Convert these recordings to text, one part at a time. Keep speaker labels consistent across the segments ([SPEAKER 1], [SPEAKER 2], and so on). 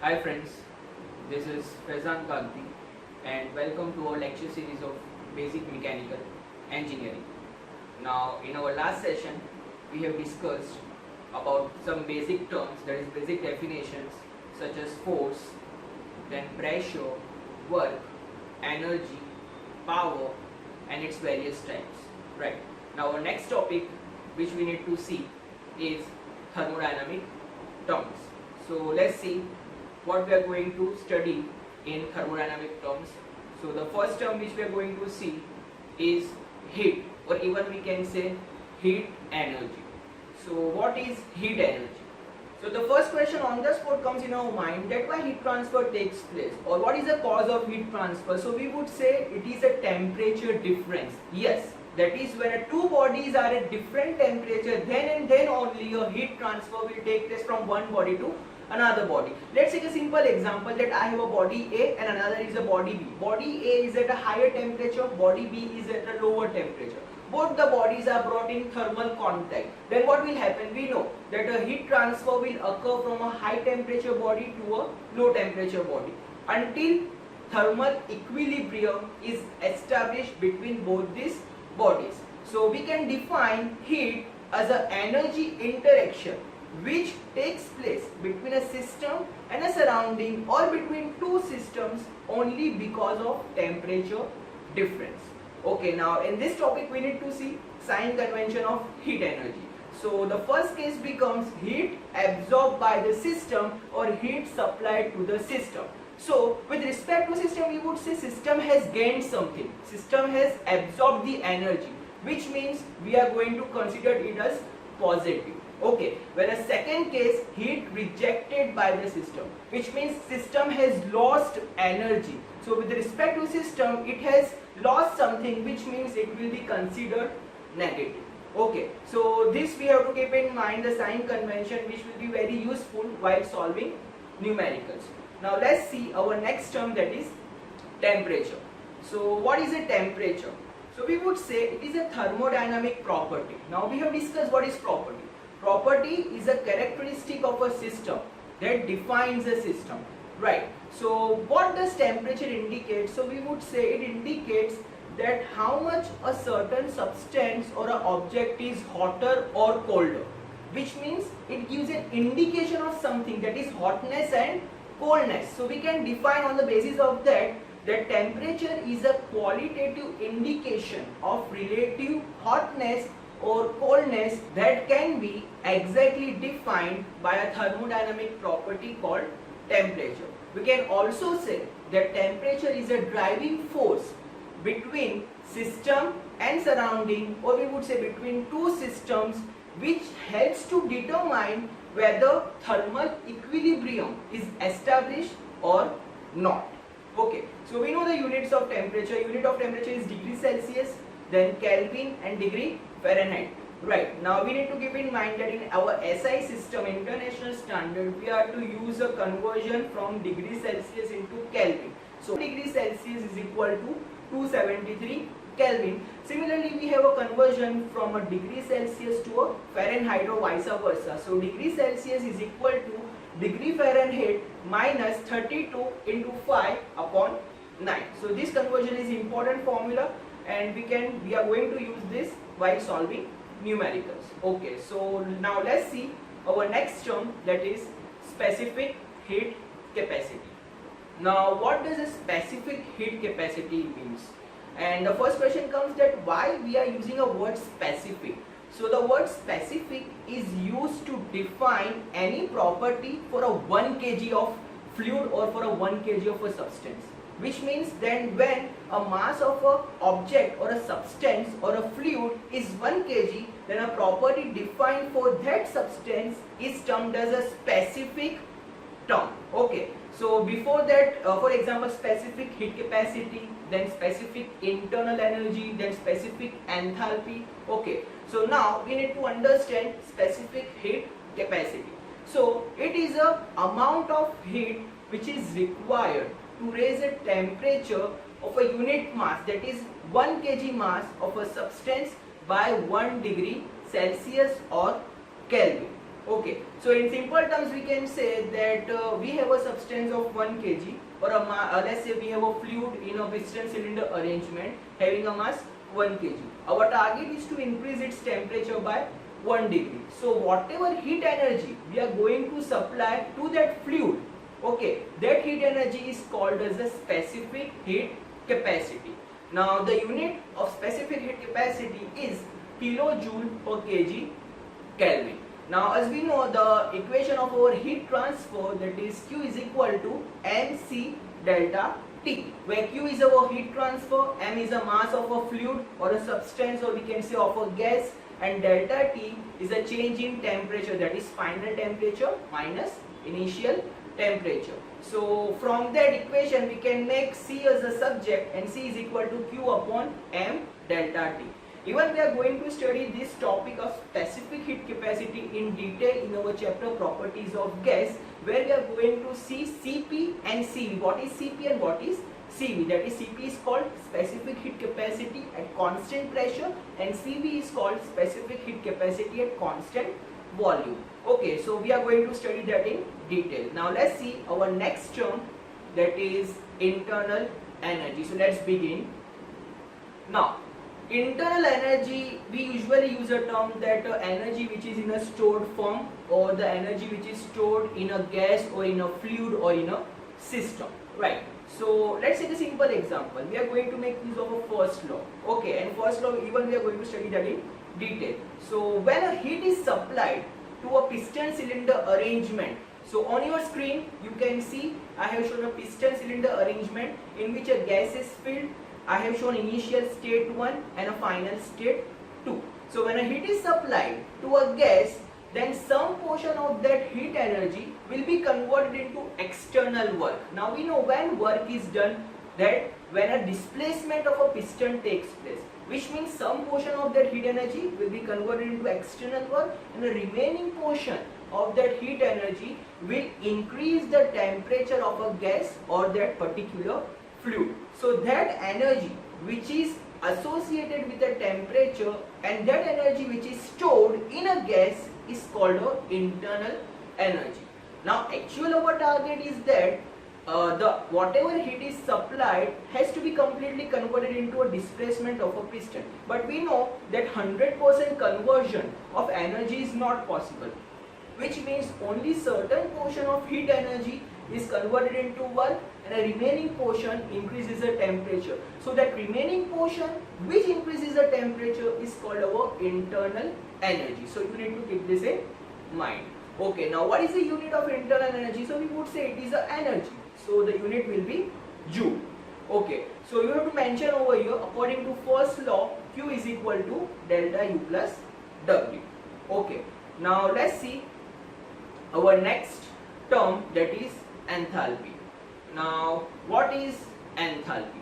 [SPEAKER 1] Hi friends, this is Faizan Kanti and welcome to our lecture series of Basic Mechanical Engineering. Now in our last session we have discussed about some basic terms, that is basic definitions such as force, then pressure, work, energy, power and its various types. Right. Now our next topic which we need to see is thermodynamic terms. So let's see what we are going to study in thermodynamic terms. So the first term which we are going to see is heat, or even we can say heat energy. So what is heat energy? So the first question on the spot comes in our mind, that why heat transfer takes place, or what is the cause of heat transfer? So we would say it is a temperature difference. Yes, that is when two bodies are at different temperature, then and then only a heat transfer will take place from one body to another body. Let's take a simple example that I have a body A and another is a body B. Body A is at a higher temperature, body B is at a lower temperature. Both the bodies are brought in thermal contact. Then what will happen? We know that a heat transfer will occur from a high temperature body to a low temperature body until thermal equilibrium is established between both these bodies. So we can define heat as an energy interaction which takes place between a system and a surrounding, or between two systems, only because of temperature difference. Okay, now in this topic we need to see sign convention of heat energy. So the first case becomes heat absorbed by the system or heat supplied to the system. So with respect to system, we would say system has gained something, system has absorbed the energy, which means we are going to consider it as positive. Okay, whereas second case, heat rejected by the system, which means system has lost energy. So with respect to system, it has lost something, which means it will be considered negative. Okay, so this we have to keep in mind, the sign convention, which will be very useful while solving numericals. Now let's see our next term, that is temperature. So what is a temperature? So we would say it is a thermodynamic property. Now we have discussed what is property. Property is a characteristic of a system that defines a system, right? So what does temperature indicate? So we would say it indicates that how much a certain substance or an object is hotter or colder, which means it gives an indication of something, that is hotness and coldness. So we can define on the basis of that temperature is a qualitative indication of relative hotness or coldness that can be exactly defined by a thermodynamic property called temperature. We can also say that temperature is a driving force between system and surrounding, or we would say between two systems, which helps to determine whether thermal equilibrium is established or not. Okay, so we know the units of temperature. Unit of temperature is degree Celsius, then Kelvin and degree Fahrenheit. Right, now we need to keep in mind that in our SI system, international standard, we are to use a conversion from degree Celsius into Kelvin. So degree Celsius is equal to 273 Kelvin. Similarly, we have a conversion from a degree Celsius to a Fahrenheit or vice versa. So degree Celsius is equal to degree Fahrenheit minus 32 into 5 upon 9. So this conversion is important formula, and we are going to use this while solving numericals. Okay, so now let's see our next term, that is specific heat capacity. Now what does a specific heat capacity means? And the first question comes that why we are using a word specific. So the word specific is used to define any property for a 1 kg of fluid or for a 1 kg of a substance, which means then when a mass of a object or a substance or a fluid is 1 kg, then a property defined for that substance is termed as a specific term. Okay, so before that, for example, specific heat capacity, then specific internal energy, then specific enthalpy. Okay, so now we need to understand specific heat capacity. So it is a amount of heat which is required to raise a temperature of a unit mass, that is 1 kg mass of a substance by 1 degree Celsius or Kelvin. Okay, so in simple terms we can say that we have a substance of 1 kg, or let's say we have a fluid in a piston cylinder arrangement having a mass 1 kg. Our target is to increase its temperature by 1 degree. So whatever heat energy we are going to supply to that fluid, okay, that heat energy is called as a specific heat capacity. Now the unit of specific heat capacity is kilojoule per kg Kelvin. Now as we know, the equation of our heat transfer, that is Q is equal to mc delta T, where Q is our heat transfer, m is a mass of a fluid or a substance, or we can say of a gas, and delta T is a change in temperature, that is final temperature minus initial temperature. So from that equation we can make C as a subject, and C is equal to Q upon m delta T. Even we are going to study this topic of specific heat capacity in detail in our chapter properties of gas, where we are going to see Cp and Cv. What is Cp and what is Cv? That is, Cp is called specific heat capacity at constant pressure, and Cv is called specific heat capacity at constant volume. Okay, so we are going to study that in detail. Now let's see our next term, that is internal energy. So let's begin. Now internal energy, we usually use a term that energy which is in a stored form, or the energy which is stored in a gas or in a fluid or in a system, right? So let's take a simple example. We are going to make use of a first law, okay, and first law even we are going to study that in detail. So when a heat is supplied to a piston cylinder arrangement, so on your screen you can see I have shown a piston cylinder arrangement in which a gas is filled. I have shown initial state 1 and a final state 2. So when a heat is supplied to a gas, then some portion of that heat energy will be converted into external work. Now we know when work is done, that when a displacement of a piston takes place, which means some portion of that heat energy will be converted into external work, and the remaining portion of that heat energy will increase the temperature of a gas or that particular fluid. So that energy which is associated with the temperature and that energy which is stored in a gas is called internal energy. Now actual our target is that whatever heat is supplied has to be completely converted into a displacement of a piston. But we know that 100% conversion of energy is not possible, which means only certain portion of heat energy is converted into work, and a remaining portion increases the temperature. So that remaining portion which increases the temperature is called our internal energy. So you need to keep this in mind. Okay, now what is the unit of internal energy? So we would say it is a energy. So the unit will be joule. Okay, so you have to mention over here, according to first law, Q is equal to delta U plus W. Okay, now let's see our next term, that is enthalpy. Now what is enthalpy?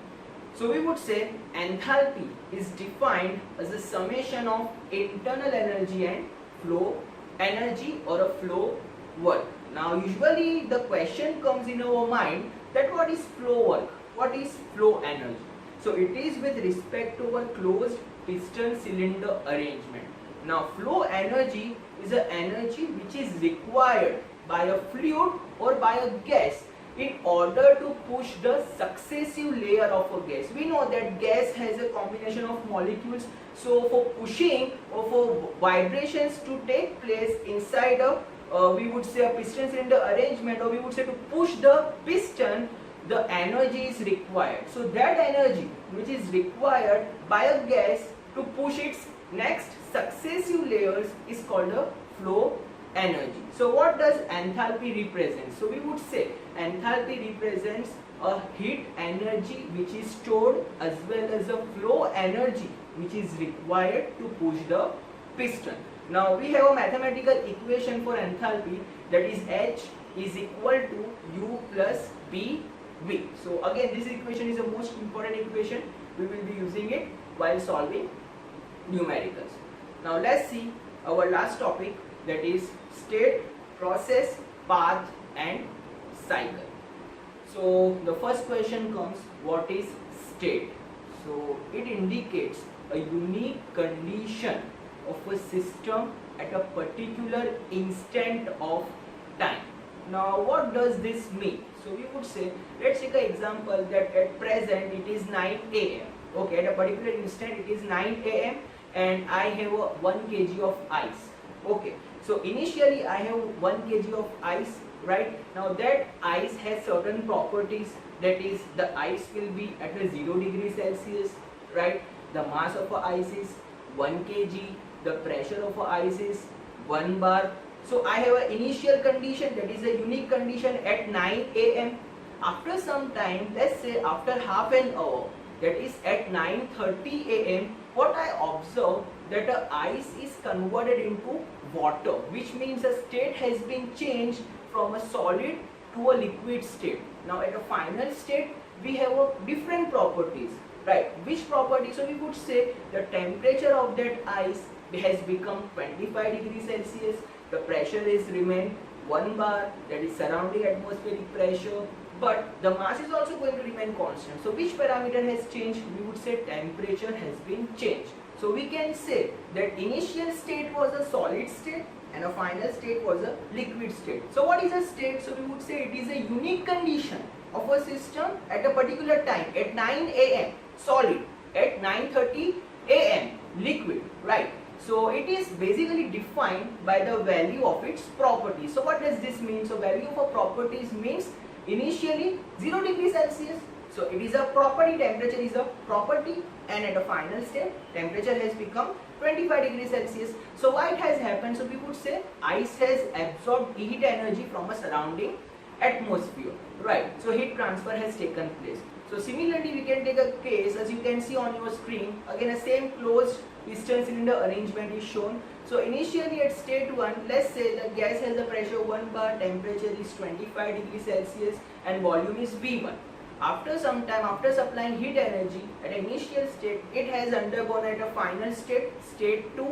[SPEAKER 1] So we would say enthalpy is defined as a summation of internal energy and flow energy, or a flow work. Now usually the question comes in our mind that what is flow work, what is flow energy? So it is with respect to a closed piston cylinder arrangement. Now flow energy is an energy which is required by a fluid or by a gas in order to push the successive layer of a gas. We know that gas has a combination of molecules, so for pushing or for vibrations to take place inside a we would say a piston cylinder arrangement, or we would say to push the piston, the energy is required. So that energy which is required by a gas to push its next successive layers is called a flow energy. So what does enthalpy represent? So we would say enthalpy represents a heat energy which is stored as well as a flow energy which is required to push the piston. Now we have a mathematical equation for enthalpy, that is H is equal to U plus BV. So again this equation is the most important equation. We will be using it while solving numericals. Now let's see our last topic, that is state, process, path and cycle. So the first question comes, what is state? So it indicates a unique condition of a system at a particular instant of time. Now what does this mean? So we would say, let's take an example that at present it is 9 a.m. Okay, at a particular instant it is 9 a.m. and I have a 1 kg of ice. Okay, so initially I have 1 kg of ice, right? Now that ice has certain properties, that is the ice will be at a 0 degree Celsius, right? The mass of a ice is 1 kg, the pressure of a ice is 1 bar. So I have an initial condition, that is a unique condition at 9 a.m. After some time, let's say after half an hour, that is at 9:30 a.m., what I observe that the ice is converted into water, which means the state has been changed from a solid to a liquid state. Now at a final state, we have a different properties, right? Which property? So we would say the temperature of that ice has become 25 degrees Celsius. The pressure is remained 1 bar, that is surrounding atmospheric pressure, but the mass is also going to remain constant. So which parameter has changed? We would say temperature has been changed. So we can say that initial state was a solid state and a final state was a liquid state. So what is a state? So we would say it is a unique condition of a system at a particular time. At 9 a.m. solid, at 9:30 a.m. liquid, right? So it is basically defined by the value of its property. So what does this mean? So value of a properties means initially 0 degree Celsius. So it is a property, temperature is a property, and at a final state temperature has become 25 degrees Celsius. So why it has happened? So we would say ice has absorbed heat energy from a surrounding atmosphere, right? So heat transfer has taken place. So similarly we can take a case, as you can see on your screen, again a same closed piston cylinder arrangement is shown. So initially at state 1, let's say the gas has a pressure 1 bar, temperature is 25 degrees Celsius and volume is V1. After some time, after supplying heat energy at initial state, it has undergone at a final state, state 2.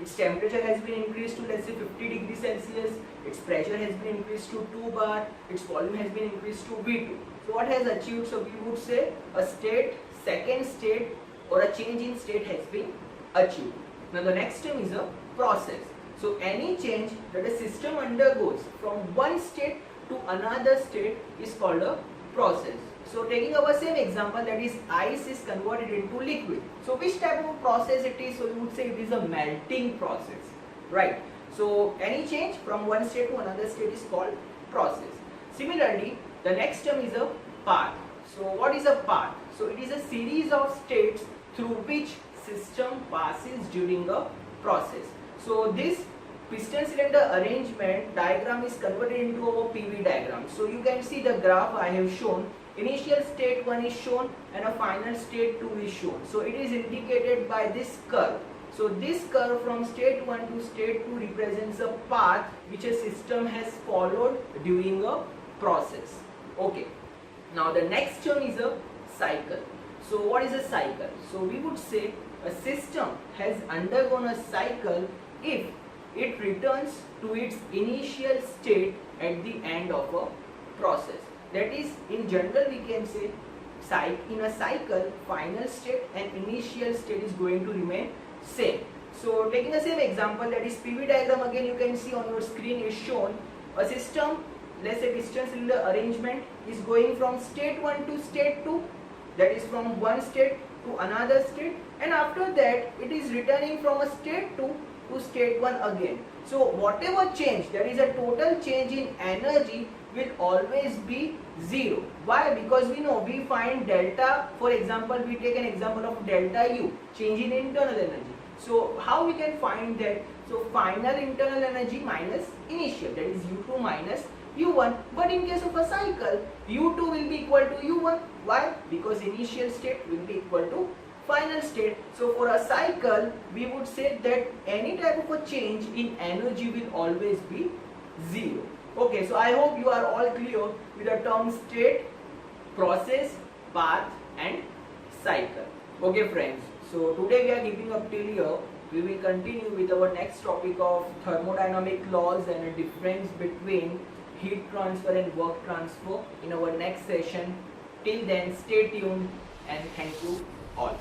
[SPEAKER 1] Its temperature has been increased to, let's say, 50 degrees Celsius, its pressure has been increased to 2 bar, its volume has been increased to V2. So what has achieved? So we would say a state, second state, or a change in state has been achieved. Now the next term is a process. So any change that a system undergoes from one state to another state is called a process. So taking our same example, that is ice is converted into liquid. So which type of process it is? So we would say it is a melting process, right? So any change from one state to another state is called process. Similarly, the next term is a path. So what is a path? So it is a series of states through which system passes during a process. So this piston cylinder arrangement diagram is converted into our PV diagram. So you can see the graph I have shown. Initial state 1 is shown and a final state 2 is shown. So it is indicated by this curve. So this curve from state 1 to state 2 represents a path which a system has followed during a process. Okay. Now the next term is a cycle. So what is a cycle? So we would say a system has undergone a cycle if it returns to its initial state at the end of a process. That is, in general we can say in a cycle, final state and initial state is going to remain same. So taking the same example, that is PV diagram, again you can see on your screen is shown a system, let's say piston cylinder arrangement is going from state 1 to state 2, that is from one state to another state, and after that it is returning from a state 2 to state 1 again. So whatever change, that is a total change in energy, will always be 0. Why? Because we find delta, for example we take an example of delta U, change in internal energy. So how we can find that? So final internal energy minus initial, that is U2 minus U1. But in case of a cycle, U2 will be equal to U1. Why? Because initial state will be equal to final state. So for a cycle, we would say that any type of a change in energy will always be 0. Okay, so I hope you are all clear with the term state, process, path and cycle. Okay friends, so today we are keeping up till here. We will continue with our next topic of thermodynamic laws and a difference between heat transfer and work transfer in our next session. Till then, stay tuned and thank you all.